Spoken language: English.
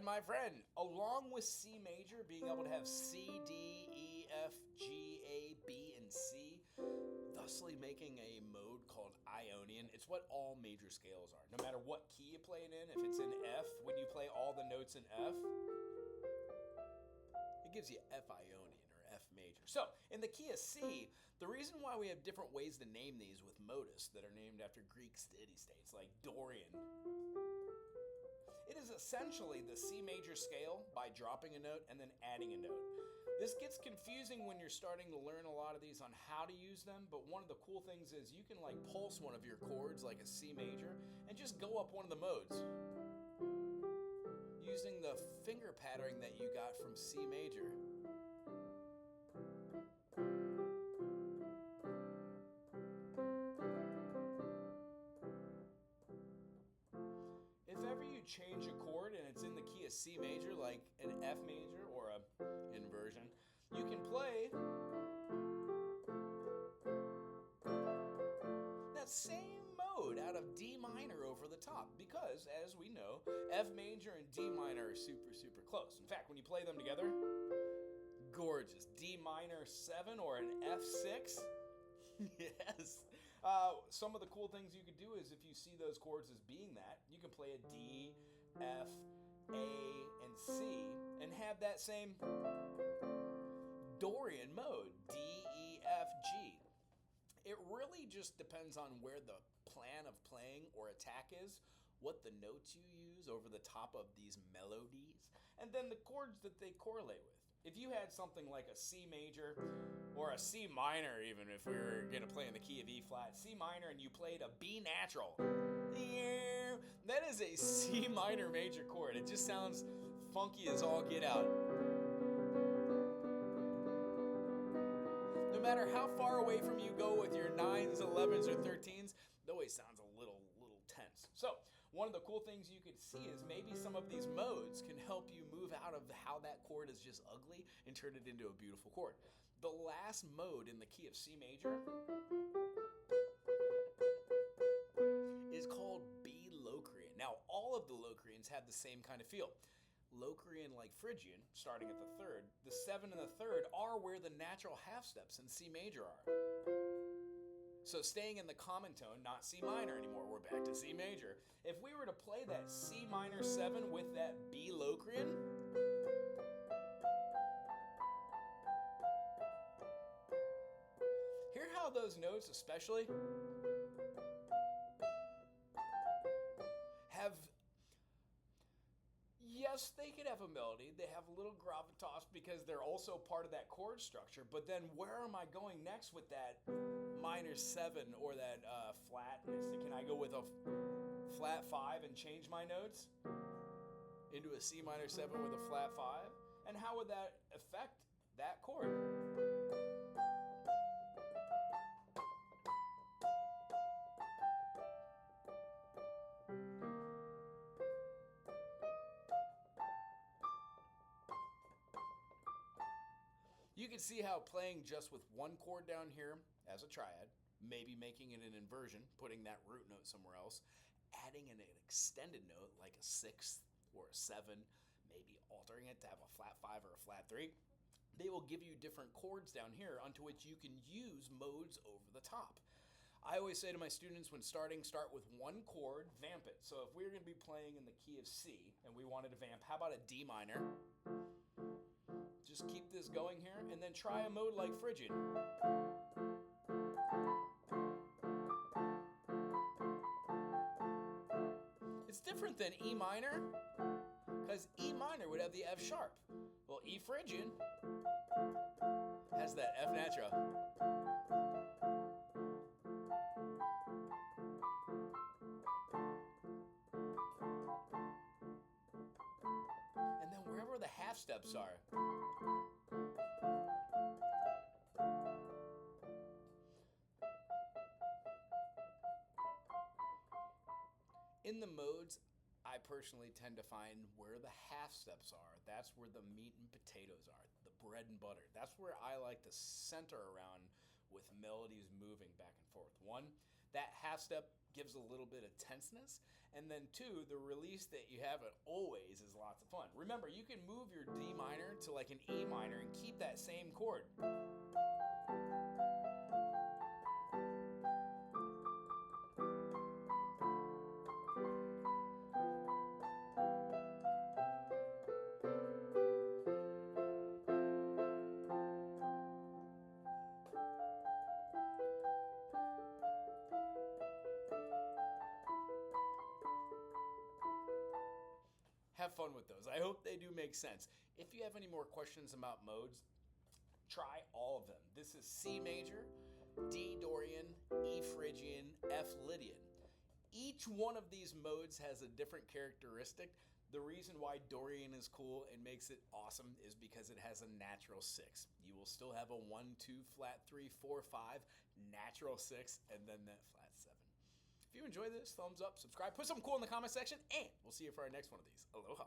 my friend, along with C major, being able to have C, D, E, F, G, A, B, and C, thusly making a mode called Ionian. It's what all major scales are. No matter what key you play it in, if it's in F, when you play all the notes in F, it gives you F Ionian or F major. So, in the key of C, the reason why we have different ways to name these with modus that are named after Greek city states like Dorian, it is essentially the C major scale by dropping a note and then adding a note. This gets confusing when you're starting to learn a lot of these on how to use them, but one of the cool things is you can like pulse one of your chords like a C major and just go up one of the modes using the finger patterning that you got from C major. If ever you change a chord and it's in the key of C major, like an F major or a inversion, you can play that same mode out of D minor over the top because, as we know, F major and D minor are super close. In fact, when you play them together, gorgeous. D minor 7 or an F6. Yes. Some of the cool things you could do is if you see those chords as being that, you can play a D, F, A, and C and have that same Dorian mode, D, E, F, G. It really just depends on where the plan of playing or attack is, what the notes you use over the top of these melodies, and then the chords that they correlate with. If you had something like a C major or a C minor, even if we were going to play in the key of E flat, C minor, and you played a B natural, that is a C minor major chord. It just sounds funky as all get out. No matter how far away from you go with your 9s, 11s, or 13s, it always sounds a little tense. So one of the cool things you could see is maybe some of these modes can help you move out of how that chord is just ugly and turn it into a beautiful chord. The last mode in the key of C major is called B Locrian. Now, all of the Locrians have the same kind of feel. Locrian like Phrygian, starting at the third, the 7 and the third are where the natural half steps in C major are. So staying in the common tone, not C minor anymore, we're back to C major. If we were to play that C minor 7 with that B Locrian, hear how those notes especially have, yes, they could have a melody. They have a little gravitas because they're also part of that chord structure. But then where am I going next with that minor 7 or that flatness? Can I go with a flat 5 and change my notes into a C minor 7 with a flat 5? And how would that affect that chord? You can see how playing just with one chord down here as a triad, maybe making it an inversion, putting that root note somewhere else, adding an extended note like a 6th or a 7, maybe altering it to have a flat 5 or a flat 3, they will give you different chords down here onto which you can use modes over the top. I always say to my students when starting, start with one chord, vamp it. So if we're going to be playing in the key of C and we wanted to vamp, how about a D minor? Just keep this going here, and then try a mode like Phrygian. It's different than E minor, because E minor would have the F sharp. Well, E Phrygian has that F natural. And then wherever the half steps are, in the modes, I personally tend to find where the half steps are. That's where the meat and potatoes are, the bread and butter. That's where I like to center around with melodies moving back and forth. One, That half step gives a little bit of tenseness. And then two, the release that you have it always is lots of fun. Remember, you can move your D minor to like an E minor and keep that same chord. Have fun with those. I hope they do make sense. If you have any more questions about modes, try all of them. This is C major, D Dorian, E Phrygian, F Lydian. Each one of these modes has a different characteristic. The reason why Dorian is cool and makes it awesome is because it has a natural 6. You will still have a 1, 2, flat 3, 4, 5, natural 6, and then that flat 7. If you enjoy this, thumbs up, subscribe, put something cool in the comment section, and we'll see you for our next one of these. Aloha.